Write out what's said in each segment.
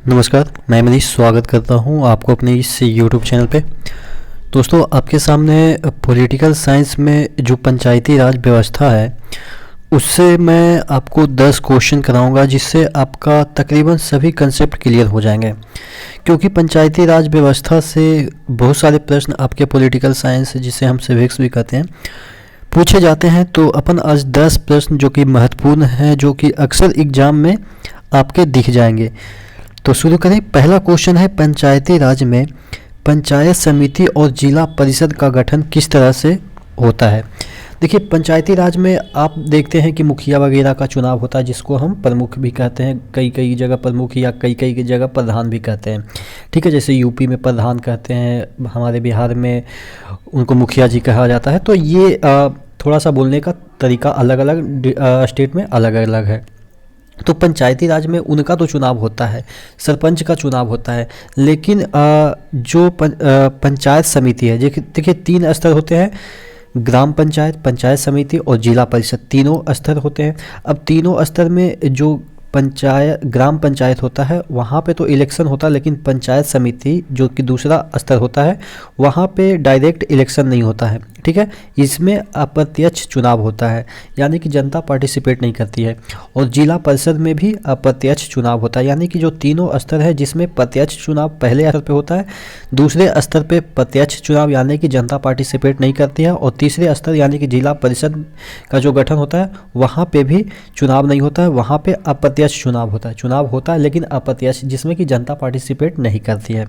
नमस्कार, मैं मनीष स्वागत करता हूं आपको अपने इस YouTube चैनल पे। दोस्तों, आपके सामने पॉलिटिकल साइंस में जो पंचायती राज व्यवस्था है उससे मैं आपको 10 क्वेश्चन कराऊंगा, जिससे आपका तकरीबन सभी कंसेप्ट क्लियर हो जाएंगे। क्योंकि पंचायती राज व्यवस्था से बहुत सारे प्रश्न आपके पॉलिटिकल साइंस, जिसे हम सिविक्स भी कहते हैं, पूछे जाते हैं। तो अपन आज 10 प्रश्न जो कि महत्वपूर्ण हैं, जो कि अक्सर एग्जाम में आपके दिख जाएंगे। तो शुरू करें। पहला क्वेश्चन है, पंचायती राज में पंचायत समिति और जिला परिषद का गठन किस तरह से होता है। देखिए, पंचायती राज में आप देखते हैं कि मुखिया वगैरह का चुनाव होता है, जिसको हम प्रमुख भी कहते हैं, कई कई जगह प्रमुख या कई कई की जगह प्रधान भी कहते हैं। ठीक है, जैसे यूपी में प्रधान कहते हैं, हमारे बिहार में उनको मुखिया जी कहा जाता है। तो ये थोड़ा सा बोलने का तरीका अलग अलग स्टेट में अलग अलग है। तो पंचायती राज में उनका तो चुनाव होता है, सरपंच का चुनाव होता है, लेकिन जो पंचायत समिति है, देखिए 3 स्तर होते हैं, ग्राम पंचायत, पंचायत समिति और जिला परिषद, तीनों स्तर होते हैं। अब तीनों स्तर में जो ग्राम पंचायत होता है वहाँ पे तो इलेक्शन होता है, लेकिन पंचायत समिति जो कि दूसरा स्तर होता है वहाँ पे डायरेक्ट इलेक्शन नहीं होता है। ठीक है, इसमें अप्रत्यक्ष चुनाव होता है, यानी कि जनता पार्टिसिपेट नहीं करती है। और जिला परिषद में भी अप्रत्यक्ष चुनाव होता है, यानी कि जो तीनों स्तर है, जिसमें प्रत्यक्ष चुनाव पहले स्तर पे होता है, दूसरे स्तर पे प्रत्यक्ष चुनाव यानी कि जनता पार्टिसिपेट नहीं करती है, और तीसरे स्तर यानी कि जिला परिषद का जो गठन होता है वहाँ पे भी चुनाव नहीं होता है, वहाँ पे अप्रत्यक्ष चुनाव होता है। चुनाव होता है लेकिन अप्रत्यक्ष, जिसमें कि जनता पार्टिसिपेट नहीं करती है।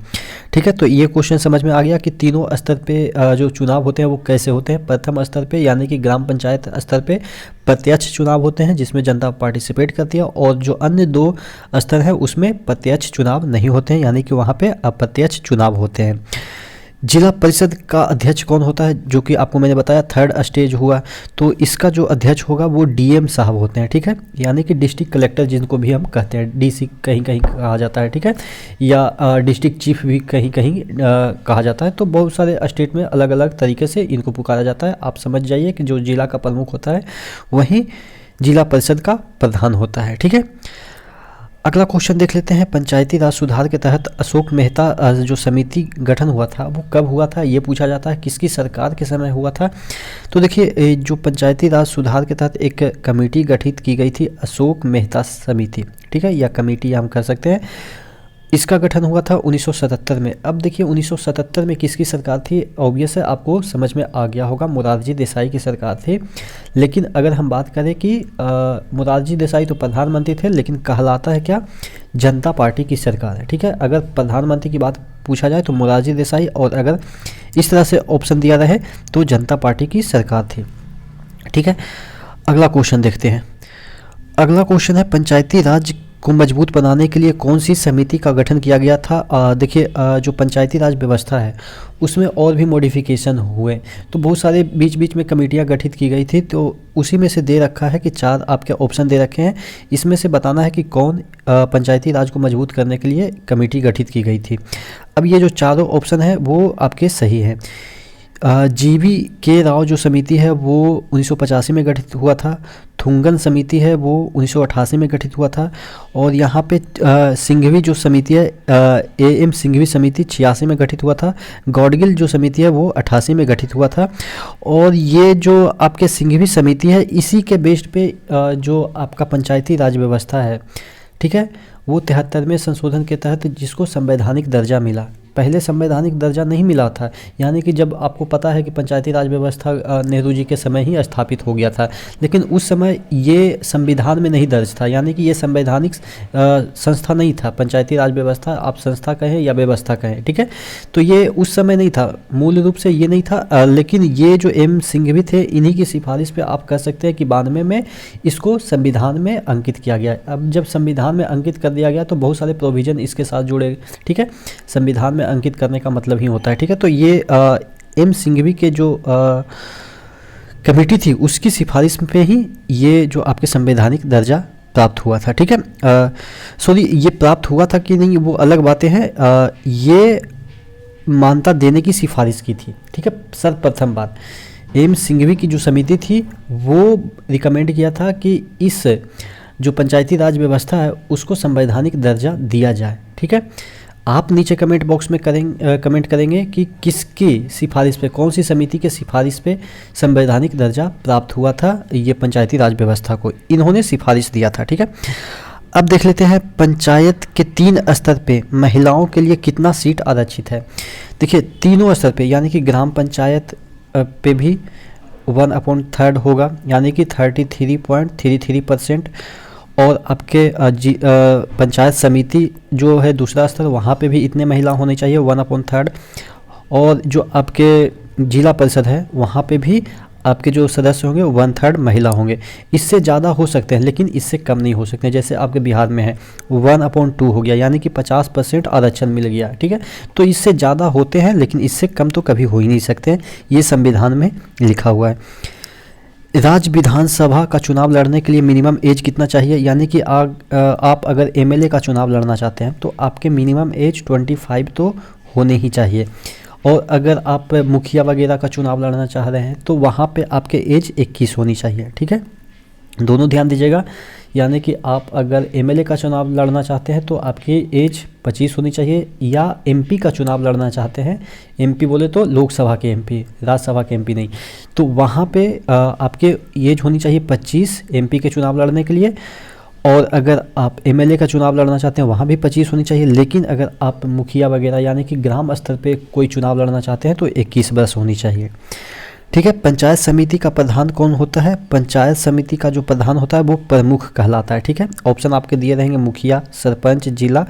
ठीक है, तो ये क्वेश्चन समझ में आ गया कि तीनों स्तर पे जो चुनाव होते हैं वो कैसे होते हैं। प्रथम स्तर पे यानी कि ग्राम पंचायत स्तर पे प्रत्यक्ष चुनाव होते हैं, जिसमें जनता पार्टिसिपेट करती है, और जो अन्य 2 स्तर है उसमें प्रत्यक्ष चुनाव नहीं होते हैं, यानी कि वहाँ पे अप्रत्यक्ष चुनाव होते हैं। जिला परिषद का अध्यक्ष कौन होता है, जो कि आपको मैंने बताया 3rd स्टेज हुआ, तो इसका जो अध्यक्ष होगा वो डीएम साहब होते हैं। ठीक है, यानी कि डिस्ट्रिक्ट कलेक्टर, जिनको भी हम कहते हैं, डीसी कहीं कहीं कहा जाता है। ठीक है, या डिस्ट्रिक्ट चीफ भी कहीं कहीं कहा जाता है। तो बहुत सारे स्टेट में अलग अलग तरीके से इनको पुकारा जाता है। आप समझ जाइए कि जो जिला का प्रमुख होता है वहीं जिला परिषद का प्रधान होता है। ठीक है, अगला क्वेश्चन देख लेते हैं। पंचायती राज सुधार के तहत अशोक मेहता जो समिति गठन हुआ था वो कब हुआ था, ये पूछा जाता है, किसकी सरकार के समय हुआ था। तो देखिए, जो पंचायती राज सुधार के तहत एक कमेटी गठित की गई थी, अशोक मेहता समिति, ठीक है, या कमेटी हम कह सकते हैं, इसका गठन हुआ था 1977 में। अब देखिए 1977 में किसकी सरकार थी, ऑब्वियस है आपको समझ में आ गया होगा, मोरारजी देसाई की सरकार थी। लेकिन अगर हम बात करें कि मोरारजी देसाई तो प्रधानमंत्री थे, लेकिन कहलाता है क्या, जनता पार्टी की सरकार है। ठीक है, अगर प्रधानमंत्री की बात पूछा जाए तो मोरारजी देसाई, और अगर इस तरह से ऑप्शन दिया रहे तो जनता पार्टी की सरकार थी। ठीक है, अगला क्वेश्चन देखते हैं। अगला क्वेश्चन है, पंचायती राज को मजबूत बनाने के लिए कौन सी समिति का गठन किया गया था। देखिए, जो पंचायती राज व्यवस्था है उसमें और भी मॉडिफिकेशन हुए, तो बहुत सारे बीच बीच में कमेटियां गठित की गई थी। तो उसी में से दे रखा है कि 4 आपके ऑप्शन दे रखे हैं, इसमें से बताना है कि कौन पंचायती राज को मजबूत करने के लिए कमेटी गठित की गई थी। अब ये जो चारों ऑप्शन है वो आपके सही हैं। जीवी के राव जो समिति है वो 1985 में गठित हुआ था, थुंगन समिति है वो 1988 में गठित हुआ था, और यहाँ पे सिंघवी जो समिति है, एएम सिंघवी समिति 86 में गठित हुआ था, गौडगिल जो समिति है वो 88 में गठित हुआ था। और ये जो आपके सिंघवी समिति है, इसी के बेस्ड पे जो आपका पंचायती राज व्यवस्था है, ठीक है, वो 73वें संशोधन के तहत जिसको संवैधानिक दर्जा मिला, पहले संवैधानिक दर्जा नहीं मिला था। यानी कि जब आपको पता है कि पंचायती राज व्यवस्था नेहरू जी के समय ही स्थापित हो गया था, लेकिन उस समय ये संविधान में नहीं दर्ज था, यानी कि ये संवैधानिक संस्था नहीं था। पंचायती राज व्यवस्था आप संस्था कहें या व्यवस्था कहें, ठीक है, तो ये उस समय नहीं था, मूल रूप से ये नहीं था। लेकिन ये जो एम सिंघवी थे, इन्हीं की सिफारिश पे आप कह सकते हैं कि 92 में इसको संविधान में अंकित किया गया। अब जब संविधान में अंकित कर दिया गया तो बहुत सारे प्रोविजन इसके साथ जुड़े। ठीक है, संविधान अंकित करने का मतलब ही होता है। ठीक है, तो ये एम सिंघवी के जो कमेटी थी उसकी सिफारिश पे ही ये जो आपके संवैधानिक दर्जा प्राप्त हुआ था। ठीक है, सॉरी, ये प्राप्त हुआ था कि नहीं वो अलग बातें हैं, ये मान्यता देने की सिफारिश की थी। ठीक है, सर्वप्रथम बात, एम सिंघवी की जो समिति थी वो रिकमेंड किया था कि इस जो पंचायती राज व्यवस्था है उसको संवैधानिक दर्जा दिया जाए। ठीक है। आप नीचे कमेंट बॉक्स में कमेंट करेंगे कि किसकी सिफारिश पे, कौन सी समिति के सिफारिश पे संवैधानिक दर्जा प्राप्त हुआ था ये पंचायती राज व्यवस्था को, इन्होंने सिफारिश दिया था, ठीक है। अब देख लेते हैं पंचायत के 3 स्तर पे महिलाओं के लिए कितना सीट आरक्षित है। देखिए तीनों स्तर पे, यानी कि ग्राम पंचायत पे भी 1/3 होगा, यानी कि 33.33%, और आपके पंचायत समिति जो है दूसरा स्तर, वहाँ पे भी इतने महिला होनी चाहिए 1/3, और जो आपके जिला परिषद है वहाँ पे भी आपके जो सदस्य होंगे 1/3 महिला होंगे। इससे ज़्यादा हो सकते हैं लेकिन इससे कम नहीं हो सकते। जैसे आपके बिहार में है 1/2 हो गया, यानी कि 50% आरक्षण मिल गया, ठीक है। तो इससे ज़्यादा होते हैं लेकिन इससे कम तो कभी हो ही नहीं सकते, ये संविधान में लिखा हुआ है। राज्य विधानसभा का चुनाव लड़ने के लिए मिनिमम एज कितना चाहिए, यानी कि आप अगर एमएलए का चुनाव लड़ना चाहते हैं तो आपके मिनिमम एज 25 तो होने ही चाहिए, और अगर आप मुखिया वगैरह का चुनाव लड़ना चाह रहे हैं तो वहाँ पे आपके एज 21 होनी चाहिए, ठीक है। दोनों ध्यान दीजिएगा, यानी कि आप अगर एमएलए का चुनाव लड़ना चाहते हैं तो आपकी एज 25 होनी चाहिए, या एमपी का चुनाव लड़ना चाहते हैं, एमपी बोले तो लोकसभा के एमपी, राज्यसभा के एमपी नहीं, तो वहाँ पे आपके एज होनी चाहिए 25 एमपी के चुनाव लड़ने के लिए। और अगर आप एमएलए का चुनाव लड़ना चाहते हैं वहाँ भी 25 होनी चाहिए, लेकिन अगर आप मुखिया वगैरह यानी कि ग्राम स्तर पे कोई चुनाव लड़ना चाहते हैं तो 21 वर्ष होनी चाहिए, ठीक है। पंचायत समिति का प्रधान कौन होता है, पंचायत समिति का जो प्रधान होता है वो प्रमुख कहलाता है, ठीक है। ऑप्शन आपके दिए रहेंगे मुखिया, सरपंच, जिला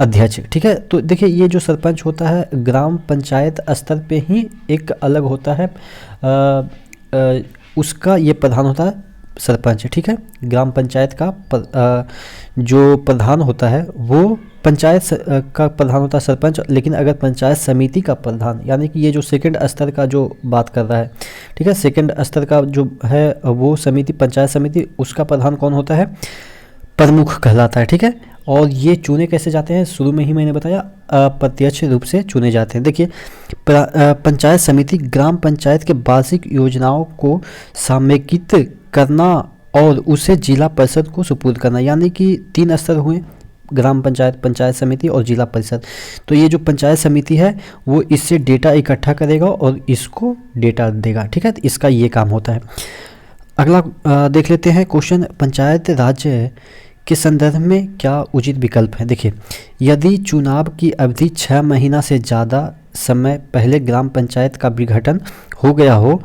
अध्यक्ष, ठीक है। तो देखिए ये जो सरपंच होता है ग्राम पंचायत स्तर पे ही एक अलग होता है, उसका ये प्रधान होता है सरपंच, ठीक है। ग्राम पंचायत का जो प्रधान होता है वो पंचायत का प्रधान होता है सरपंच, लेकिन अगर पंचायत समिति का प्रधान, यानी कि ये जो सेकंड स्तर का जो बात कर रहा है, ठीक है, सेकंड स्तर का जो है वो समिति, पंचायत समिति, उसका प्रधान कौन होता है, प्रमुख कहलाता है, ठीक है। और ये चुने कैसे जाते हैं, शुरू में ही मैंने बताया अप्रत्यक्ष रूप से चुने जाते हैं। देखिए पंचायत समिति ग्राम पंचायत के वार्षिक योजनाओं को समेकित करना और उसे जिला परिषद को सुपुर्द करना, यानी कि 3 स्तर हुए, ग्राम पंचायत, पंचायत समिति और जिला परिषद। तो ये जो पंचायत समिति है वो इससे डेटा इकट्ठा करेगा और इसको डेटा देगा, ठीक है। तो इसका ये काम होता है। अगला देख लेते हैं क्वेश्चन, पंचायत राज्य के संदर्भ में क्या उचित विकल्प है। देखिए यदि चुनाव की अवधि 6 महीना से ज़्यादा समय पहले ग्राम पंचायत का विघटन हो गया हो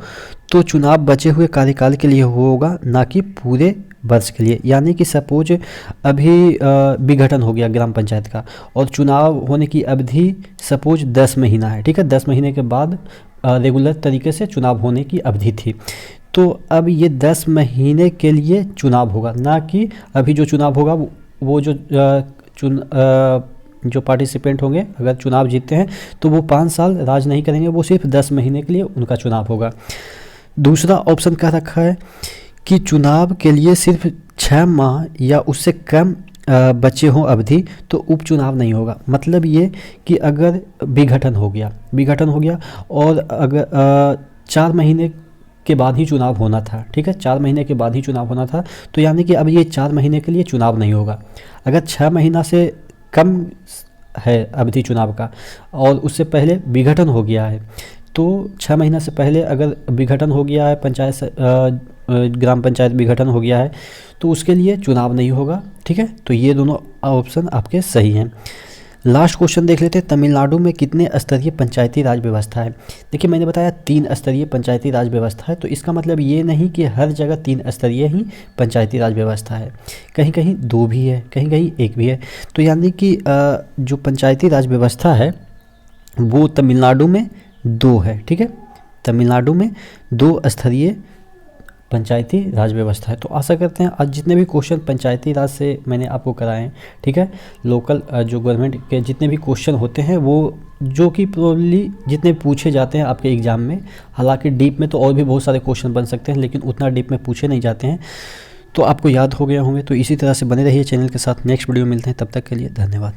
तो चुनाव बचे हुए कार्यकाल के लिए होगा, ना कि पूरे वर्ष के लिए। यानी कि सपोज अभी विघटन हो गया ग्राम पंचायत का और चुनाव होने की अवधि सपोज 10 महीना है, ठीक है। 10 महीने के बाद रेगुलर तरीके से चुनाव होने की अवधि थी, तो अब ये 10 महीने के लिए चुनाव होगा, ना कि अभी जो चुनाव होगा वो जो पार्टिसिपेंट होंगे अगर चुनाव जीतते हैं तो वो 5 साल राज नहीं करेंगे, वो सिर्फ 10 महीने के लिए उनका चुनाव होगा। दूसरा ऑप्शन कह रखा है कि चुनाव के लिए सिर्फ 6 माह या उससे कम बचे हों अवधि तो उपचुनाव नहीं होगा। मतलब ये कि अगर विघटन हो गया और अगर 4 महीने के बाद ही चुनाव होना था, ठीक है, 4 महीने के बाद ही चुनाव होना था, तो यानी कि अब ये 4 महीने के लिए चुनाव नहीं होगा। अगर 6 महीना से कम है अवधि चुनाव का और उससे पहले विघटन हो गया है, तो 6 महीना से पहले अगर विघटन हो गया है, ग्राम पंचायत विघटन हो गया है, तो उसके लिए चुनाव नहीं होगा, ठीक है। तो ये दोनों ऑप्शन आपके सही हैं। लास्ट क्वेश्चन देख लेते हैं, तमिलनाडु में कितने स्तरीय पंचायती राज व्यवस्था है। देखिए मैंने बताया 3 स्तरीय पंचायती राज व्यवस्था है, तो इसका मतलब ये नहीं कि हर जगह 3 स्तरीय ही पंचायती राज व्यवस्था है, कहीं कहीं 2 भी है, कहीं कहीं 1 भी है। तो यानी कि जो पंचायती राज व्यवस्था है वो तमिलनाडु में 2 है, ठीक है। तमिलनाडु में 2 स्तरीय पंचायती राज व्यवस्था है। तो आशा करते हैं आज जितने भी क्वेश्चन पंचायती राज से मैंने आपको कराए हैं, ठीक है, लोकल जो गवर्नमेंट के जितने भी क्वेश्चन होते हैं वो जो कि प्रोबेबली जितने पूछे जाते हैं आपके एग्ज़ाम में, हालांकि डीप में तो और भी बहुत सारे क्वेश्चन बन सकते हैं लेकिन उतना डीप में पूछे नहीं जाते हैं, तो आपको याद हो गए होंगे। तो इसी तरह से बने रहिए चैनल के साथ। नेक्स्ट वीडियो मिलते हैं, तब तक के लिए धन्यवाद।